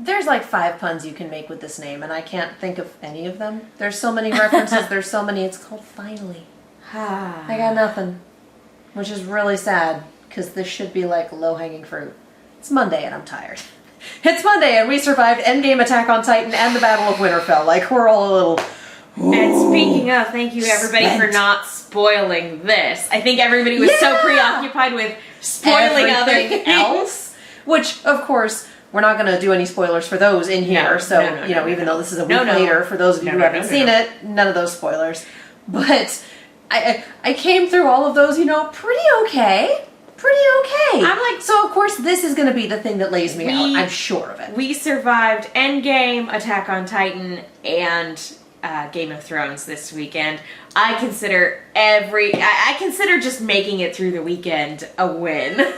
There's like 5 puns you can make with this name, and I can't think of any of them. There's so many references, there's so many. It's called Finally. I got nothing, which is really sad, because this should be like low-hanging fruit. It's Monday, and I'm tired. It's Monday, and we survived Endgame, Attack on Titan, and the Battle of Winterfell. Like, we're all a little... Ooh, and speaking of, thank you everybody for not spoiling this. I think everybody was so preoccupied with spoiling everything else. Which, of course... We're not going to do any spoilers for those in here, even though this is a week later, for those of you who haven't seen it, none of those spoilers. But I came through all of those, pretty okay. Pretty okay. I'm like, so of course this is going to be the thing that lays me out. I'm sure of it. We survived Endgame, Attack on Titan, and Game of Thrones this weekend. I consider just making it through the weekend a win.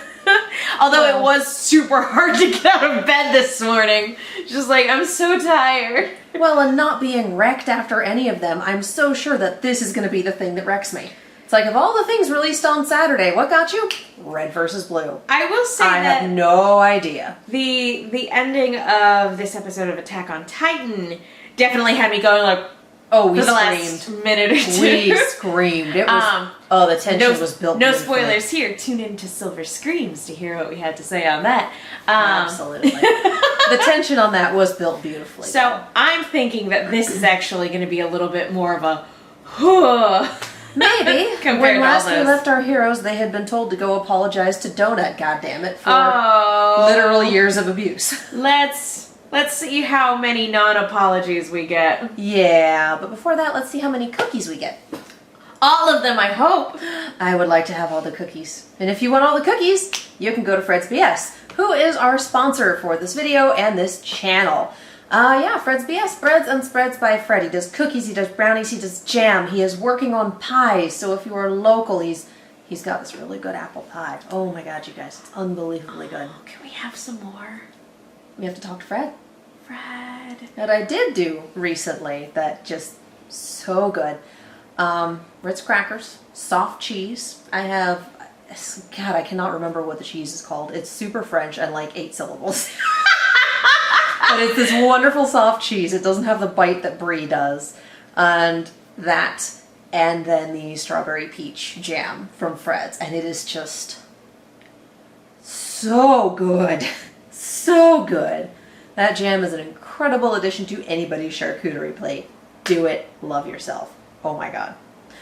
Although it was super hard to get out of bed this morning. Just like, I'm so tired. Well, and not being wrecked after any of them, I'm so sure that this is going to be the thing that wrecks me. It's like, of all the things released on Saturday, what got you? Red versus Blue. I will say I have no idea. The ending of this episode of Attack on Titan definitely had me going like, we for the last minute or two. We screamed. It was, the tension was built. No spoilers here. Tune in to Silver Screams to hear what we had to say on that. Absolutely. The tension on that was built beautifully. So I'm thinking that this is actually going to be a little bit more of a maybe. When last we left our heroes, they had been told to go apologize to Donut, goddammit, for literal years of abuse. Let's see how many non-apologies we get. Yeah, but before that, let's see how many cookies we get. All of them, I hope. I would like to have all the cookies. And if you want all the cookies, you can go to Fred's BS, who is our sponsor for this video and this channel. Fred's BS, Breads and Spreads by Fred. He does cookies, he does brownies, he does jam. He is working on pies, so if you are local, he's got this really good apple pie. Oh my god, you guys, it's unbelievably good. Can we have some more? We have to talk to Fred. Fred. That I did do recently that just so good. Ritz crackers, soft cheese. I cannot remember what the cheese is called. It's super French and like 8 syllables. But it's this wonderful soft cheese. It doesn't have the bite that brie does. And then the strawberry peach jam from Fred's. And it is just so good. So good. That jam is an incredible addition to anybody's charcuterie plate. Do it. Love yourself. Oh my god.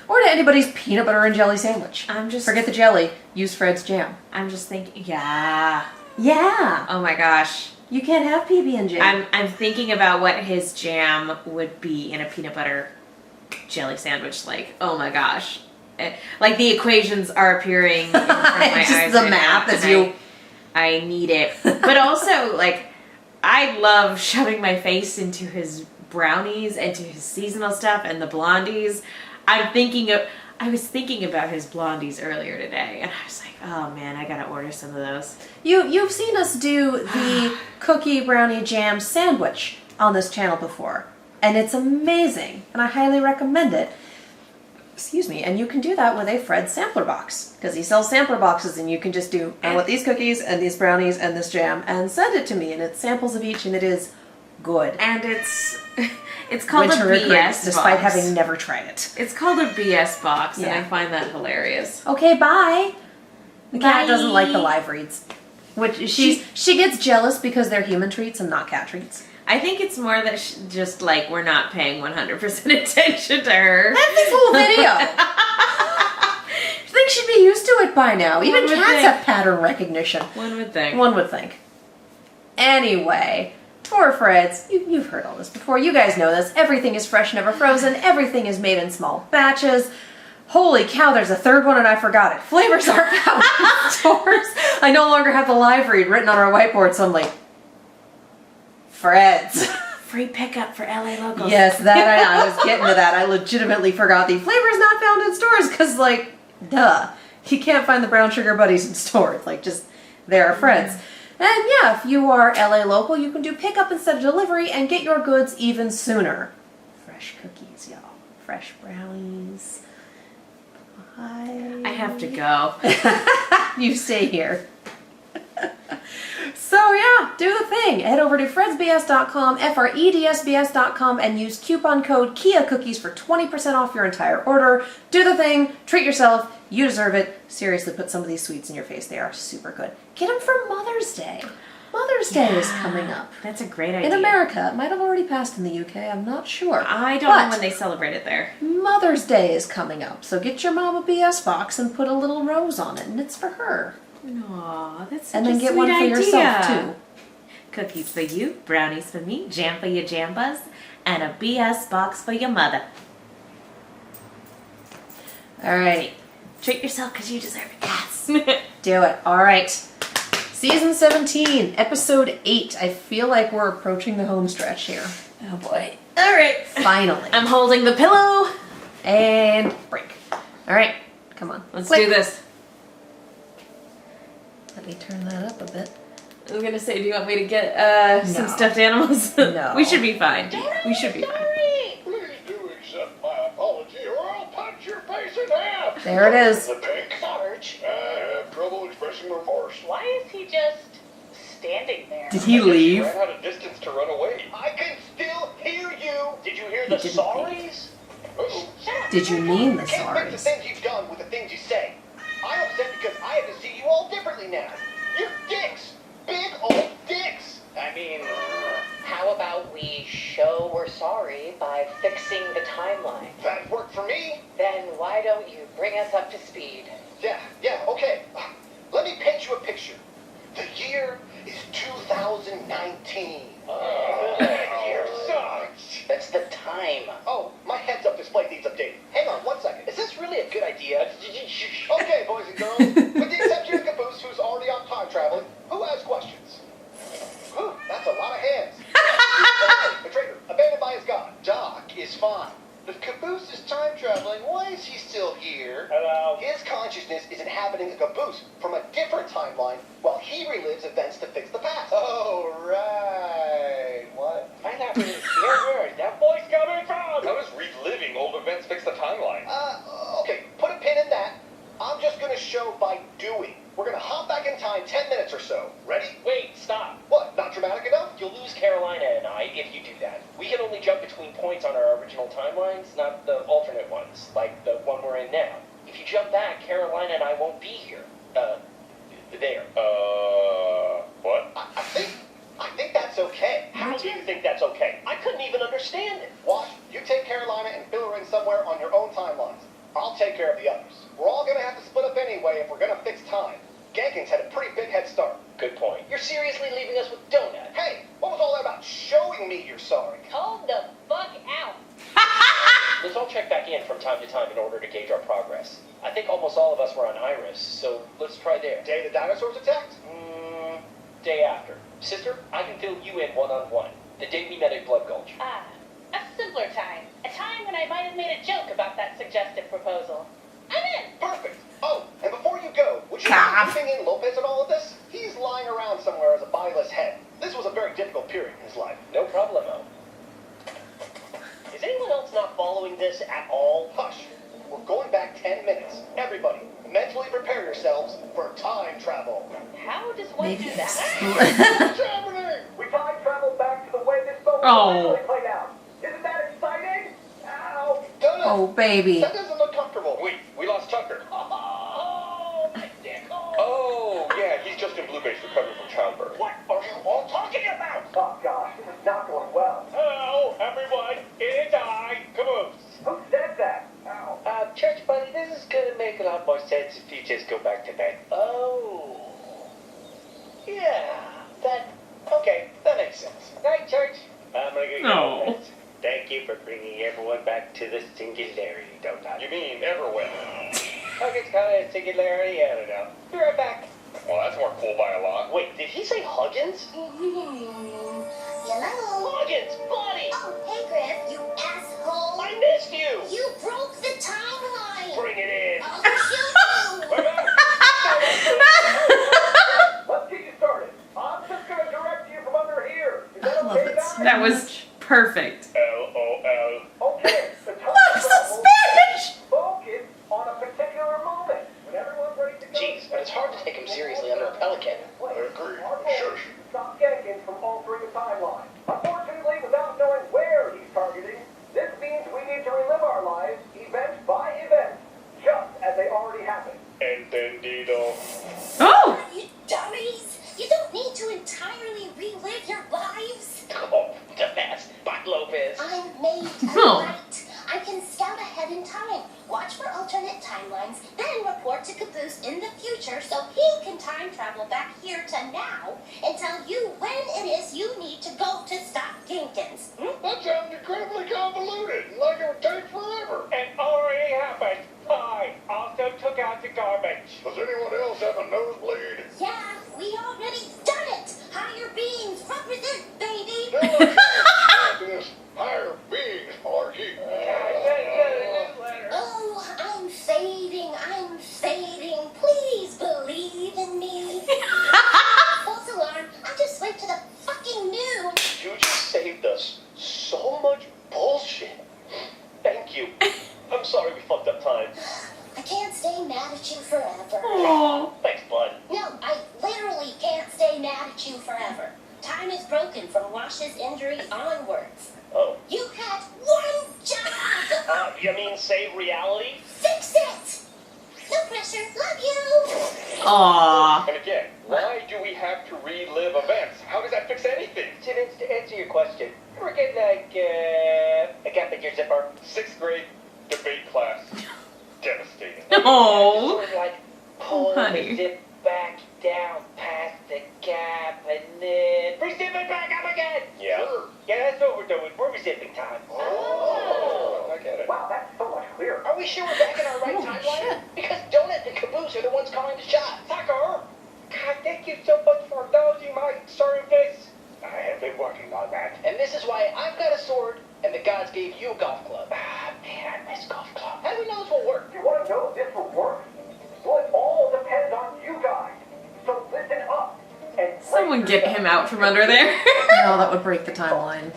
Or to anybody's peanut butter and jelly sandwich. Forget the jelly. Use Fred's jam. I'm just thinking, yeah. Oh my gosh. You can't have PB&J. I'm thinking about what his jam would be in a peanut butter jelly sandwich. Like, oh my gosh. Like the equations are appearing in front of my eyes. Just the math as you... I need it. But also, like, I love shoving my face into his brownies and to his seasonal stuff and the blondies. I was thinking about his blondies earlier today, and I was like, oh man, I gotta order some of those. You've seen us do the cookie brownie jam sandwich on this channel before, and it's amazing, and I highly recommend it. Excuse me, and you can do that with a Fred sampler box, because he sells sampler boxes, and you can just do, I want these cookies and these brownies and this jam, and send it to me, and it's samples of each, and it is good. And it's called Winter a BS box. Despite having never tried it. It's called a BS box, and I find that hilarious. Okay, bye. The cat doesn't like the live reads, which she gets jealous because they're human treats and not cat treats. I think it's more that just like we're not paying 100% attention to her. That's this whole video. I think she'd be used to it by now. Even cats have pattern recognition. One would think. One would think. Anyway, for Fred's, you've heard all this before. You guys know this. Everything is fresh, never frozen. Everything is made in small batches. Holy cow, there's a third one and I forgot it. Flavors aren't found in stores. I no longer have the live read written on our whiteboard, so I'm like, Fred's. Free pickup for LA locals. Yes, I was getting to that. I legitimately forgot the flavors not found in stores because, like, duh. You can't find the brown sugar buddies in stores. Like, just, they are Fred's. And yeah, if you are LA local, you can do pickup instead of delivery and get your goods even sooner. Fresh cookies, y'all. Fresh brownies. Bye. I have to go. You stay here. So yeah, do the thing. Head over to fredsbs.com, fredsbs.com, and use coupon code Kia Cookies for 20% off your entire order. Do the thing. Treat yourself. You deserve it. Seriously, put some of these sweets in your face. They are super good. Get them for Mother's Day. Mother's Day is coming up. That's a great idea. In America. It might have already passed in the UK. I'm not sure. I don't know when they celebrate it there. Mother's Day is coming up. So get your mom a BS box and put a little rose on it. And it's for her. Aw, that's such And then a get sweet one for idea. yourself, too. Cookies for you, brownies for me, jam for your jambas, and a BS box for your mother. Alrighty. Treat yourself because you deserve it. Yes. Do it. Alright. Season 17, Episode 8. I feel like we're approaching the home stretch here. Oh boy. All right. Finally. I'm holding the pillow. And break. Alright. Come on. Let's Click. do this. Let me turn that up a bit. I was gonna say, do you want me to get some No. stuffed animals? No. We should be fine. We should be fine. Please do accept my apology or I'll punch your face in half. There it is. The pink. Sarge. I have trouble expressing remorse. Why is he just standing there? Did he leave? Ran out of distance to run away. I can still hear you. Did you hear He the didn't sorries? Oh. Did you mean the You can't fix the sorries? things you've done with the things you say. I'm upset because I have to see you all differently now. You're dicks. Big old dicks. I mean, how about we show we're sorry by fixing the timeline? That worked for me. Then why don't you bring us up to speed? Yeah, okay. Let me paint you a picture. The year is 2019. That year sucks. That's the time. Oh, my heads-up display needs updating. Hang on 1 second. Is this really a good idea? Okay, boys and girls. With the exception of Caboose, who's already on time traveling, who has questions? Whew, that's a lot of hands. Okay, the traitor, abandoned by his god. Doc is fine. If Caboose is time traveling, why is he still here? Hello. His consciousness is inhabiting a Caboose from a different timeline while he relives events to fix the past. Oh, right. What? I not really hear where that voice coming from. How does reliving old events fix the timeline? Okay, put a pin in that. I'm just gonna show by doing. We're gonna hop back in time 10 minutes or so. Ready? Wait, stop. What, not dramatic enough? You'll lose Carolina and I if you do that. We can only jump between points on our original timelines, not the alternate ones, like the one we're in now. If you jump back, Carolina and I won't be here. There. What? I think that's okay. How do you think that's okay? I couldn't even understand it. Wash, you take Carolina and fill her in somewhere on your own timelines. I'll take care of the others. We're all gonna have to split up anyway if we're gonna fix time. Ganking's had a pretty big head start. Good point. You're seriously leaving us with Donut. Hey, what was all that about showing me you're sorry? Hold the fuck out. Let's all check back in from time to time in order to gauge our progress. I think almost all of us were on Iris, so let's try there. Day the dinosaurs attacked? Day after. Sister, I can fill you in one-on-one. The day we met at Blood Gulch. A simpler time. A time when I might have made a joke about that suggestive proposal. I'm in. Perfect. Oh, and before you go, would you mind leaving in Lopez in all of this? He's lying around somewhere as a bodiless head. This was a very difficult period in his life. No problemo. Is anyone else not following this at all? Hush. We're going back 10 minutes. Everybody, mentally prepare yourselves for time travel. How does one Maybe do it's that? What's happening? We time traveled back to the way this moment Oh. originally played out. Isn't that exciting? Ow. Donut. Oh, baby. That doesn't look comfortable. Wait, we lost Tucker. Oh, my dick. Oh, yeah, he's just in Blue Base recovering from childbirth. What are you all talking about? Oh, gosh, this is not going well. Hello, everyone. It is I, Caboose. Who said that? Ow. Church buddy, this is gonna make a lot more sense if you just go back to bed. Oh. Yeah, that makes sense. Night, church. I'm gonna go No. get rest. Thank you for bringing everyone back to the singularity, Donut. You mean everyone? Okay, it's kind of singularity, I don't know. Be right back. Well, that's more cool by a lot. Wait, did he say Huggins? Hello? Huggins, buddy! Oh, hey, Griff, you asshole! I missed you! You broke the timeline! Bring it in! I'll shoot you! We're back! Let's get you started. I'm just going to direct you from under here. Is I love it so That was perfect. LOL. Okay, the time Loves the travel. Spanish! Focus on a particular moment. When everyone's ready to go. Jeez, but it's hard to take him seriously under a pelican. I agree. Shush. made a Oh. light. I can scout ahead in time, watch for alternate timelines, then report to Caboose in the future so he can time travel back here to now and tell you when it is you need to go to stop Jenkins. That sounds incredibly convoluted, like it would take forever. It already happened. I also took out the garbage. Does anyone else have a nosebleed? Yeah, we already done it. Higher beings represent, baby. No, I can't stand this higher beings malarkey. Oh, I'm fading. Please believe in me. False alarm. I just went to the fucking moon. You just saved us so much bullshit. Thank you. I'm sorry we fucked up time. I can't stay mad at you forever. Oh. Thanks, bud. No, I literally can't stay mad at you forever. Time is broken from Wash's injury onwards. Oh. You had one job. You mean save reality? Fix it. No pressure. Love you. Aw. And again, why do we have to relive events? How does that fix anything? To answer your question, you ever get like a gap in your zipper? 6th grade debate class. Devastating. Oh. Sort of like pull honey. the zip back down past the gap and then re-zip it back up again. Yeah. Sure. Yeah, that's what we're doing. We're re-zipping time. Oh, I get it. Wow, that's so much clearer. Are we sure we're back in our right timeline? Because Donut and Caboose are the ones calling the shots. Tucker! God, thank you so much for indulging my service. I have been working on that. And this is why I've got a sword and the gods gave you a golf club. Ah, man, I miss golf club. How do we know this will work? You want to know if this will work? Well, it all depends on you guys. So listen up. And Someone get him out from under there. No, that would break the timeline.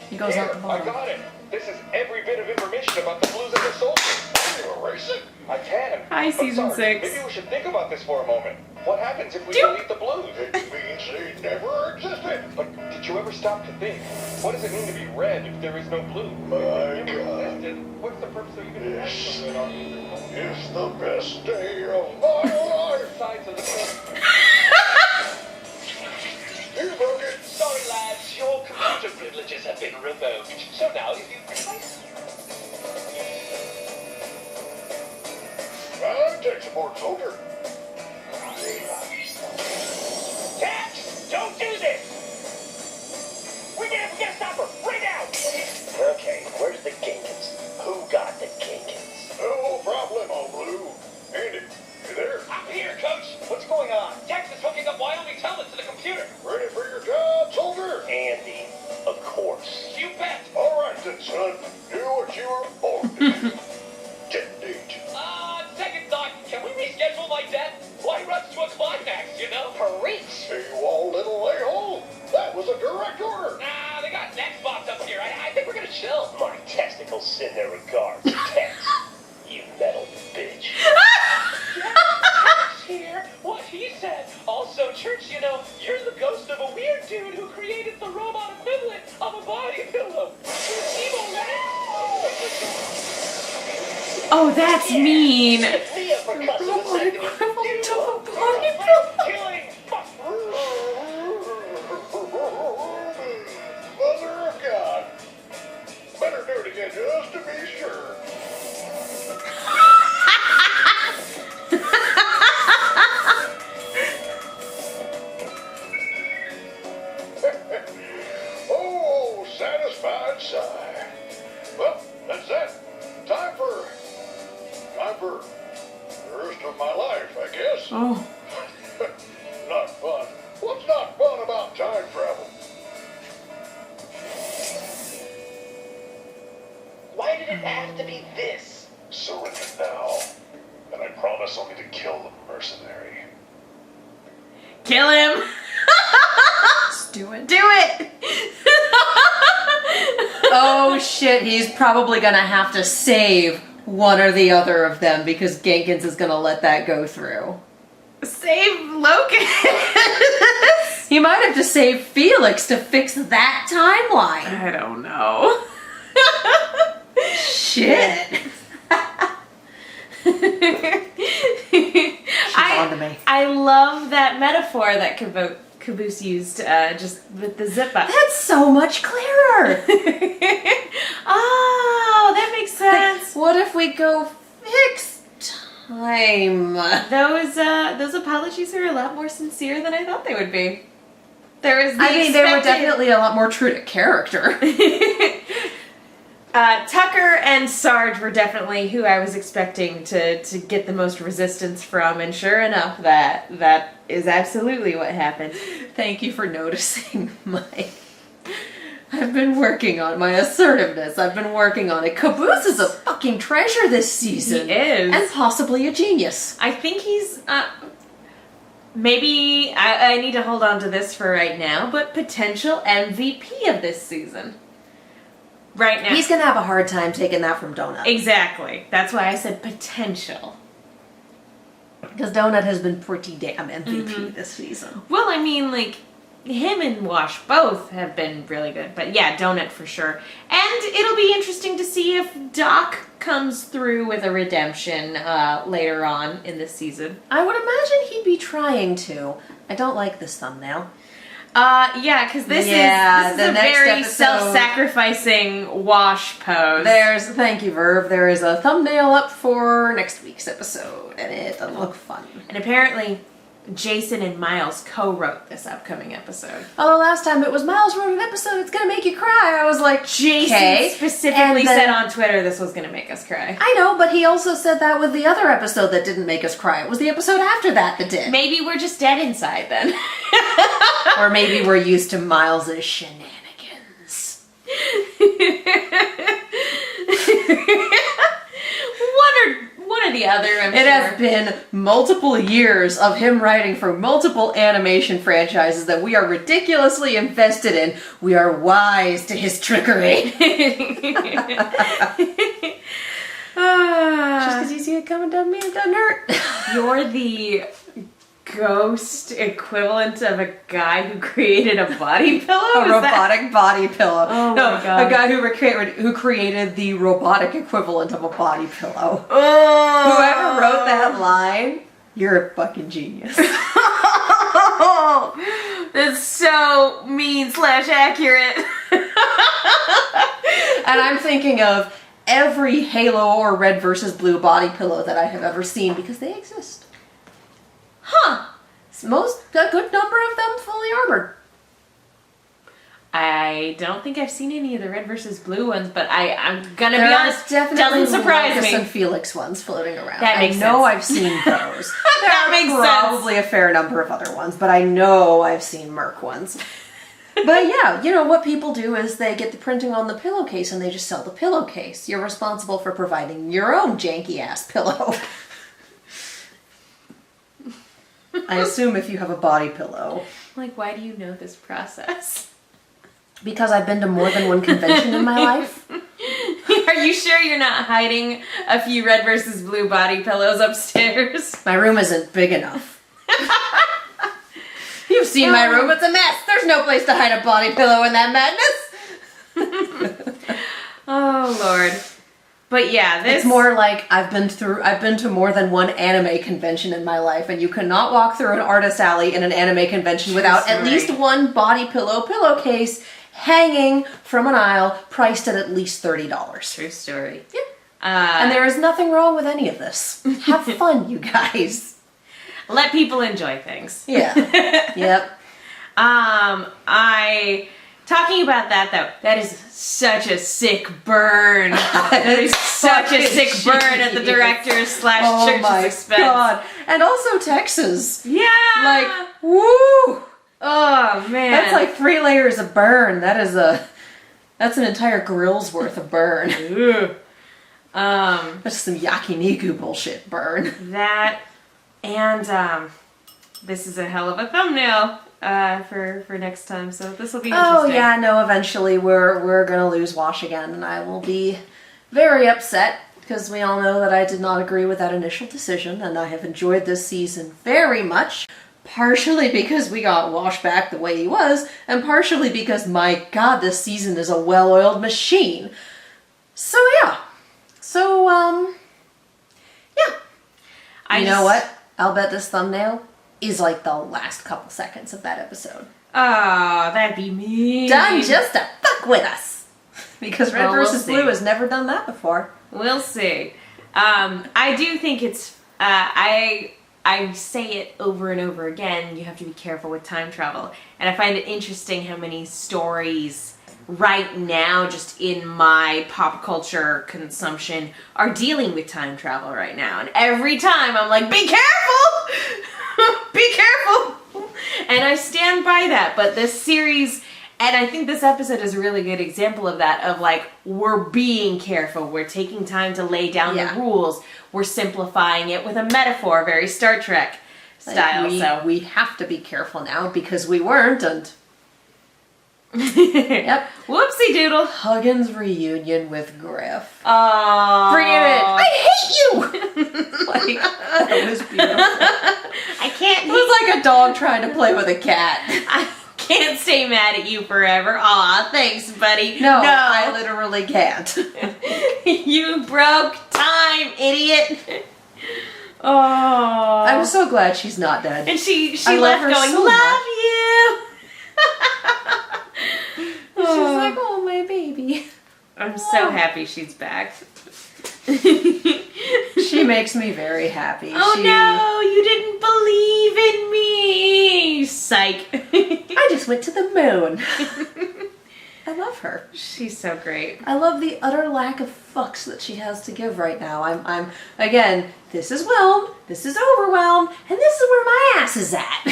He goes out the I bottom. got it. This is every bit of information about the blues and the soldiers. Can you erase it? I can. Hi, But season sorry, 6. Maybe we should think about this for a moment. What happens if we Do- delete the blues? It means they never existed. But did you ever stop to think? What does it mean to be red if there is no blue? My If they never God. existed, what's the purpose of even having Yes. them on either It's the best day of my life. sides of the fence? You broke it. Sorry, lads, your computer privileges have been revoked. So now, if you I take support, soldier. Tax, don't do this! We gotta stop her right now! Okay, where's the Ginkins? Who got the Ginkins? No problemo, Blue. Andy, you there? I'm here, Coach. What's going on? Tex is hooking up Wyoming helmets to the computer. Ready for your job, soldier? Andy, of course. You bet. All right then, son. Do what you were born to do. Detonate. Second thought, can we reschedule my death? Why rush to a climax, you know? Preach. Hey, you all little a-hole. That was a direct order. Nah, they got an Xbox up here. I think we're gonna chill. My testicles send their regards, Tex. You metal bitch. Tex here. What he said. Also, Church, you know, you're the ghost of a weird dude who created the robot equivalent of a body pillow. Oh, that's mean. Mia for cussing a second. Equivalent of a body pillow. Killing. Mother of God. Better do it again just to be sure. Oh, satisfied sigh. Well, that's that. Time for the rest of my life, I guess. Oh. Not fun. What's not fun about time travel? Why did it have to be this? Surrender now, and I promise only to kill the mercenary. Kill him. Just do it. Do it. Oh shit, he's probably gonna have to save one or the other of them because Jenkins is gonna let that go through. Save Locust. He might have to save Felix to fix that timeline. I don't know. Shit. She's on to me. I love that metaphor that Caboose used just with the zip up. That's so much clearer. Oh, that makes sense. What if we go fixed time? Those apologies are a lot more sincere than I thought they would be. There is the they were definitely a lot more true to character. Tucker and Sarge were definitely who I was expecting to get the most resistance from, and sure enough, that is absolutely what happened. Thank you for noticing I've been working on my assertiveness. I've been working on it. Caboose is a fucking treasure this season. He is. And possibly a genius. I think he's, maybe, I need to hold on to this for right now, but potential MVP of this season. Right now. He's going to have a hard time taking that from Donut. Exactly. That's why I said potential. Because Donut has been pretty damn MVP this season. Well, I mean, like, him and Wash both have been really good. But yeah, Donut for sure. And it'll be interesting to see if Doc comes through with a redemption later on in this season. I would imagine he'd be trying to. I don't like this thumbnail. Yeah, because this is the a next very episode- self-sacrificing Wash pose. Thank you, Verve. There is a thumbnail up for next week's episode, and it doesn't look fun. And apparently, Jason and Miles co-wrote this upcoming episode. Although last time it was Miles wrote an episode, it's gonna make you cry. I was like, Jason "Okay." specifically And then- said on Twitter this was going to make us cry. I know, but he also said that with the other episode that didn't make us cry. It was the episode after that did. Maybe we're just dead inside then. Or maybe we're used to Miles's shenanigans. One or the other, I'm It sure. has been multiple years of him writing for multiple animation franchises that we are ridiculously invested in. We are wise to his trickery. Just because you see it coming doesn't mean it doesn't hurt. You're the ghost equivalent of a guy who created a body pillow? A robotic body pillow. Oh no, my God. a guy who created the robotic equivalent of a body pillow. Oh. Whoever wrote that line, you're a fucking genius. That's so mean/accurate. And I'm thinking of every Halo or Red versus Blue body pillow that I have ever seen because they exist. Huh. A good number of them fully armored. I don't think I've seen any of the Red versus Blue ones, but I'm gonna There be are honest, definitely doesn't surprise Lucas me. and Felix ones floating around. That makes I know sense. I've seen those. That makes sense. Probably a fair number of other ones, but I know I've seen Merc ones. But yeah, you know, what people do is they get the printing on the pillowcase and they just sell the pillowcase. You're responsible for providing your own janky-ass pillow. I assume if you have a body pillow. Like, why do you know this process? Because I've been to more than one convention in my life. Are you sure you're not hiding a few Red versus Blue body pillows upstairs? My room isn't big enough. You've seen my room, it's a mess. There's no place to hide a body pillow in that madness. Oh, Lord. But yeah, this... It's more like I've been to more than one anime convention in my life, and you cannot walk through an artist alley in an anime convention without at least one body pillowcase hanging from an aisle priced at least $30. True story. Yep. And there is nothing wrong with any of this. Have fun, you guys. Let people enjoy things. Yeah. Yep. Talking about that though, that is such a sick burn. That is such a sick burn at the director's / Oh church's my expense. god. And also Texas. Yeah. Like, woo! Oh man. That's like 3 layers of burn. That's an entire grill's worth of burn. Ugh. That's some yakiniku bullshit burn. That and this is a hell of a thumbnail for next time. So this will be interesting. Oh yeah, no, eventually we're gonna lose Wash again, and I will be very upset because we all know that I did not agree with that initial decision, and I have enjoyed this season very much. Partially because we got Wash back the way he was, and partially because, my god, this season is a well-oiled machine. So yeah. So, yeah. You know what? I'll bet this thumbnail is like the last couple seconds of that episode. Oh, that'd be mean. Done just to fuck with us. Because red Well, we'll versus see. blue has never done that before. We'll see. I do think it's. I say it over and over again. You have to be careful with time travel, and I find it interesting how many stories right now, just in my pop culture consumption, are dealing with time travel right now. And every time I'm like, be careful! Be careful! And I stand by that. But this series, and I think this episode is a really good example of that, of like, we're being careful. We're taking time to lay down Yeah. the rules. We're simplifying it with a metaphor, very Star Trek style. Like, we have to be careful now because we weren't, and yep. Whoopsie doodle. Huggins' reunion with Griff. Oh, Bring it in. I hate you! Like, that was beautiful. I can't. It was like a dog trying to play with a cat. I can't stay mad at you forever. Aw, thanks, buddy. No, I literally can't. You broke time, idiot. Oh, I'm so glad she's not dead. and she I love left her going, so love you. She's like, oh, my baby. I'm so happy she's back. She makes me very happy. Oh no, you didn't believe in me. Psych. I just went to the moon. I love her. She's so great. I love the utter lack of fucks that she has to give right now. I'm again, this is whelmed, this is overwhelmed, and this is where my ass is at.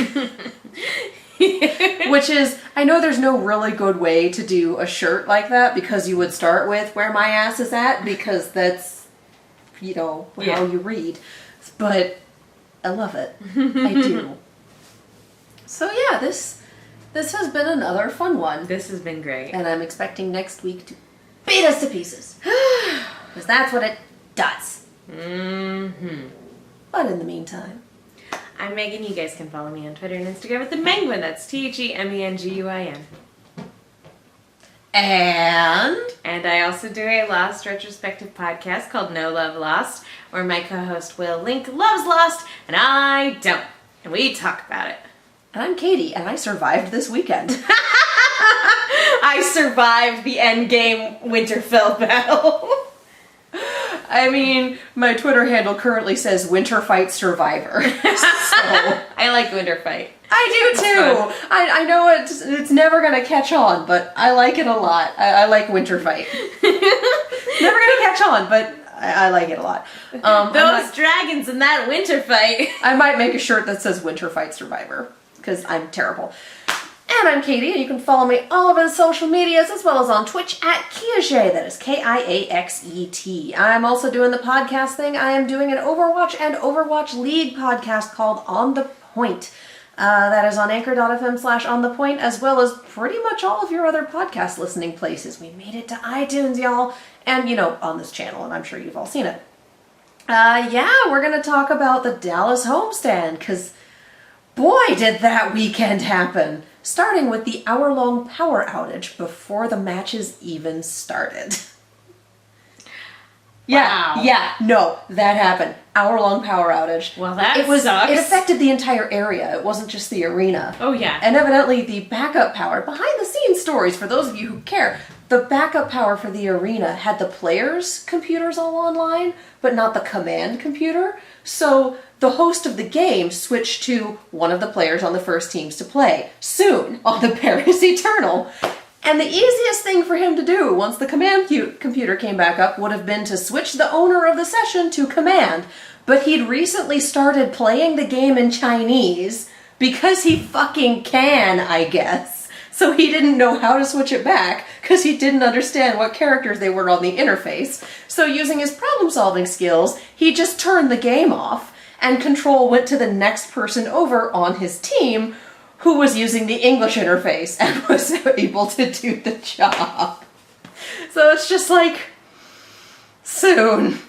Which is, I know there's no really good way to do a shirt like that, because you would start with where my ass is at, because that's, you know, Yeah. how you read. But I love it. I do. So yeah, this has been another fun one. This has been great. And I'm expecting next week to beat us to pieces. Because that's what it does. Mm-hmm. But in the meantime, I'm Megan. You guys can follow me on Twitter and Instagram at the Menguin. That's TheMenguin. And I also do a Lost retrospective podcast called No Love Lost, where my co-host Will Link loves Lost and I don't. And we talk about it. and I'm Katie, and I survived this weekend. I survived the endgame Winterfell battle. I mean, my Twitter handle currently says Winter Fight Survivor. So I like Winterfight. I do too. I know it's never gonna catch on, but I like it a lot. I like Winter Fight. Never gonna catch on, but I like it a lot. Those dragons in that Winterfight. I might make a shirt that says Winter Fight Survivor, because I'm terrible. And I'm Katie, and you can follow me all over the social medias, as well as on Twitch at Kiaxet, that is Kiaxet. I'm also doing the podcast thing. I am doing an Overwatch and Overwatch League podcast called On The Point. That is on anchor.fm/onthepoint, as well as pretty much all of your other podcast listening places. We made it to iTunes, y'all, and, you know, on this channel, and I'm sure you've all seen it. Yeah, we're going to talk about the Dallas homestand, because boy, did that weekend happen. Starting with the hour-long power outage before the matches even started. Wow. No, that happened. Hour-long power outage. Well, that It sucks. affected the entire area. It wasn't just the arena. Oh, yeah. And evidently the backup power, behind-the-scenes stories for those of you who care, the backup power for the arena had the players' computers all online, but not the command computer. So the host of the game switched to one of the players on the first teams to play soon on the Paris Eternal. And the easiest thing for him to do once the command computer came back up would have been to switch the owner of the session to command. But he'd recently started playing the game in Chinese because he fucking can, I guess. So he didn't know how to switch it back because he didn't understand what characters they were on the interface. So using his problem-solving skills, he just turned the game off, and control went to the next person over on his team, who was using the English interface and was able to do the job. So it's just like, soon,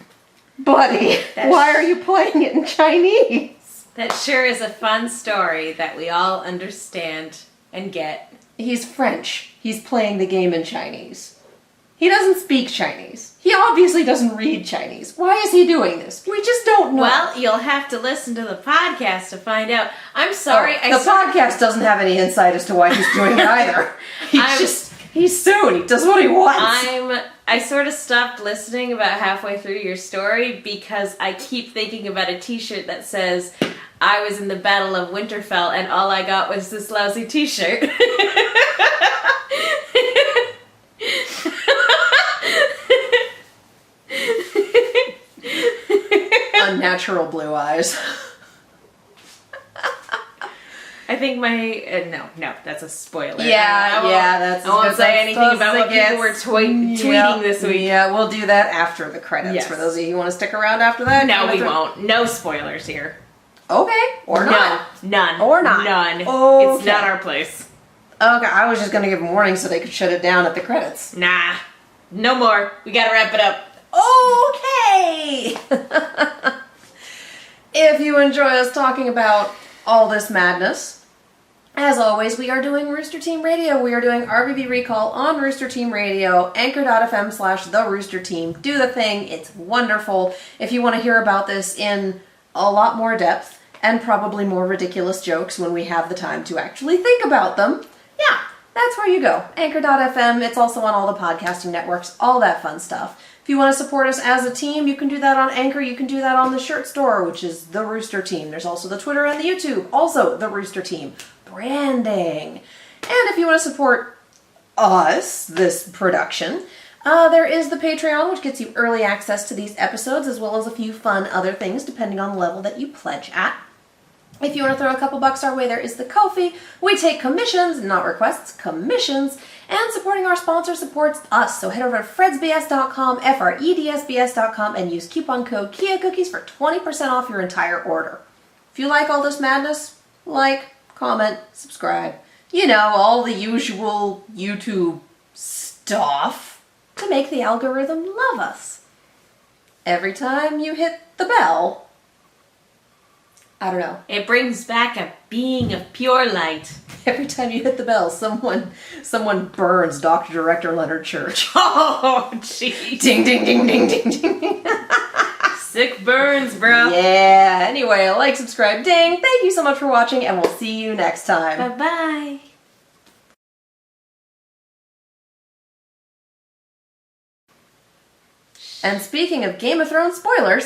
buddy, why are you playing it in Chinese? That sure is a fun story that we all understand and get. He's French. He's playing the game in Chinese. He doesn't speak Chinese. He obviously doesn't read Chinese. Why is he doing this? We just don't know. Well, you'll have to listen to the podcast to find out. I'm sorry. The podcast doesn't have any insight as to why he's doing it either. He's soon. He does what he wants. I sort of stopped listening about halfway through your story because I keep thinking about a t-shirt that says, I was in the Battle of Winterfell and all I got was this lousy t-shirt. Unnatural blue eyes. I think my no, that's a spoiler. Yeah, that's. I won't say anything about what people were tweeting this week. Yeah, we'll do that after the credits. Yes. For those of you who want to stick around after that. No, we won't. No spoilers here. Okay, or not. No, none. Or not. None. Okay. It's not our place. Okay, I was just gonna give them warning so they could shut it down at the credits. Nah, no more. We gotta wrap it up. Okay. If you enjoy us talking about all this madness, as always, we are doing Rooster Team Radio. We are doing RVB Recall on Rooster Team Radio, anchor.fm/The Rooster Team. Do the thing. It's wonderful. If you want to hear about this in a lot more depth and probably more ridiculous jokes when we have the time to actually think about them, yeah, that's where you go. Anchor.fm. It's also on all the podcasting networks, all that fun stuff. If you want to support us as a team, you can do that on Anchor. You can do that on the shirt store, which is The Rooster Team. There's also the Twitter and the YouTube, also The Rooster Team. Branding. And if you want to support us, this production, there is the Patreon, which gets you early access to these episodes, as well as a few fun other things, depending on the level that you pledge at. If you want to throw a couple bucks our way, there is the Ko-fi. We take commissions, not requests, commissions. And supporting our sponsor supports us. So head over to fredsbs.com, fredsbs.com, and use coupon code KIACookies for 20% off your entire order. If you like all this madness, like, comment, subscribe. You know, all the usual YouTube stuff to make the algorithm love us. Every time you hit the bell, I don't know. It brings back a being of pure light. Every time you hit the bell, someone burns Dr. Director Leonard Church. Oh, jeez. Ding, ding, ding, ding, ding, ding. Sick burns, bro. Yeah. Anyway, like, subscribe, ding. Thank you so much for watching, and we'll see you next time. Bye-bye. And speaking of Game of Thrones spoilers,